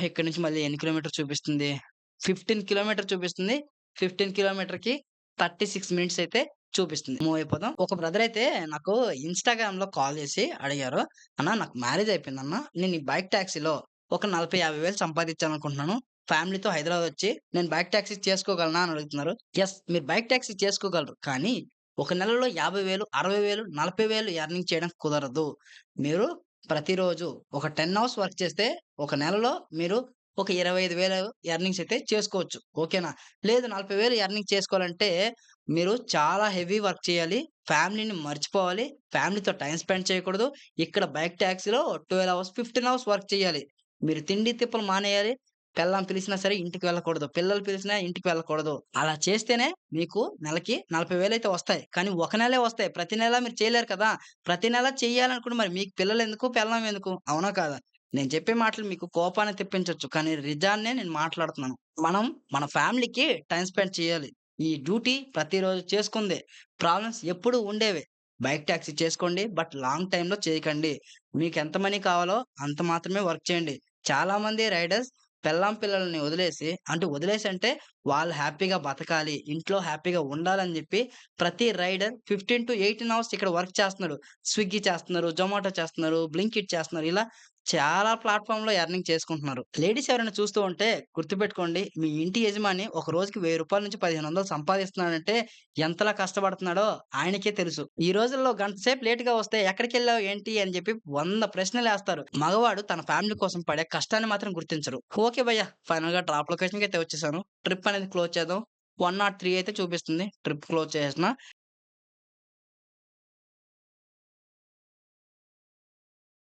ఇక్కడి నుంచి మళ్ళీ ఎన్ని కిలోమీటర్స్ చూపిస్తుంది? 15 కిలోమీటర్ చూపిస్తుంది. 15 కిలోమీటర్‌కి 36 మినిట్స్ అయితే చూపిస్తుంది. మూవ్ అయిపోదాం. ఒక బ్రదర్ అయితే నాకు ఇన్‌స్టాగ్రామ్‌లో కాల్ చేసి అడిగారు. "అన్న నాకు మ్యారేజ్ అయిపోయిందన్న. నేను ఈ బైక్ టాక్సీలో ఒక 40, 50 వేలు సంపాదించాలనుకుంటున్నాను. ఫ్యామిలీతో హైదరాబాద్ వచ్చి నేను బైక్ టాక్సీ చేసుకోగలనా?" అని అడుగుతున్నారు. యెస్, మీరు బైక్ టాక్సీ చేసుకోగలరు. కానీ ఒక నెలలో 50,000, 60,000, 40,000 ఎర్నింగ్ చేయడం కుదరదు. మీరు ప్రతిరోజు ఒక 10 అవర్స్ వర్క్ చేస్తే ఒక నెలలో మీరు ఒక 25,000 ఎర్నింగ్స్ అయితే చేసుకోవచ్చు. ఓకేనా? లేదు 40,000 ఎర్నింగ్ చేసుకోవాలంటే మీరు చాలా హెవీ వర్క్ చేయాలి. ఫ్యామిలీని మర్చిపోవాలి. ఫ్యామిలీతో టైమ్ స్పెండ్ చేయకూడదు. ఇక్కడ బైక్ టాక్సీలో 12 అవర్స్, 15 అవర్స్ వర్క్ చేయాలి. మీరు తిండి తిప్పలు మానేయాలి. పెళ్ళాం పిలిసినా సరే ఇంటికి వెళ్ళకూడదు. పిల్లలు పిలిసినా ఇంటికి వెళ్ళకూడదు. అలా చేస్తేనే మీకు నెలకి 40,000 అయితే వస్తాయి. కానీ ఒక నెలే వస్తాయి. ప్రతి నెల మీరు చేయలేరు కదా! ప్రతి నెల చెయ్యాలనుకుంటే మరి మీకు పిల్లలెందుకు? పెళ్ళాం ఎందుకు? అవునా కాదా? నేను చెప్పే మాటలు మీకు కోపాన్ని తెప్పించొచ్చు. కానీ నిజాన్నే నేను మాట్లాడుతున్నాను. మనం మన ఫ్యామిలీకి టైమ్ స్పెండ్ చేయాలి. ఈ డ్యూటీ ప్రతిరోజు చేసుకుందే. ప్రాబ్లమ్స్ ఎప్పుడూ ఉండేవే. బైక్ టాక్సీ చేసుకోండి. బట్ లాంగ్ టైమ్‌లో చేయకండి. మీకెంత మనీ కావాలో అంత మాత్రమే వర్క్ చేయండి. చాలామంది రైడర్స్ పెళ్ళాం, పిల్లల్ని వదిలేసి అంటే వదిలేసంటే వాళ్ళు హ్యాపీగా బతకాలి. ఇంట్లో హ్యాపీగా ఉండాలని జెప్పి ప్రతి రైడర్ 15-18 అవర్స్ ఇక్కడ వర్క్ చేస్తున్నాడు. స్విగ్గీ చేస్తున్నారు, జొమాటో చేస్తున్నారు, బ్లింకిట్ చేస్తున్నారు. ఇలా చాలా ప్లాట్‌ఫార్మ్‌లో ఎర్నింగ్ చేసుకుంటున్నారు. లేడీస్ ఎవరైనా చూస్తూ ఉంటే గుర్తుపెట్టుకోండి. మీ ఇంటి యజమాని ఒక రోజుకి రూ. 1000 నుంచి 1500 సంపాదిస్తున్నాడంటే ఎంతలా కష్టపడుతున్నాడో ఆయనకే తెలుసు. ఈ రోజుల్లో గంట సేపు లేట్‌గా వస్తే ఎక్కడికెళ్ళావు ఏంటి అని చెప్పి 100 ప్రశ్నలేస్తారు. మగవాడు తన ఫ్యామిలీ కోసం పడే కష్టాన్ని మాత్రం గుర్తించరు. ఓకే భయ్యా! ఫైనల్‌గా డ్రాప్ లొకేషన్‌కైతే వచ్చేసాను. ట్రిప్ అనేది క్లోజ్ చేద్దాం. 103 అయితే చూపిస్తుంది. ట్రిప్ క్లోజ్ చేసేసిన.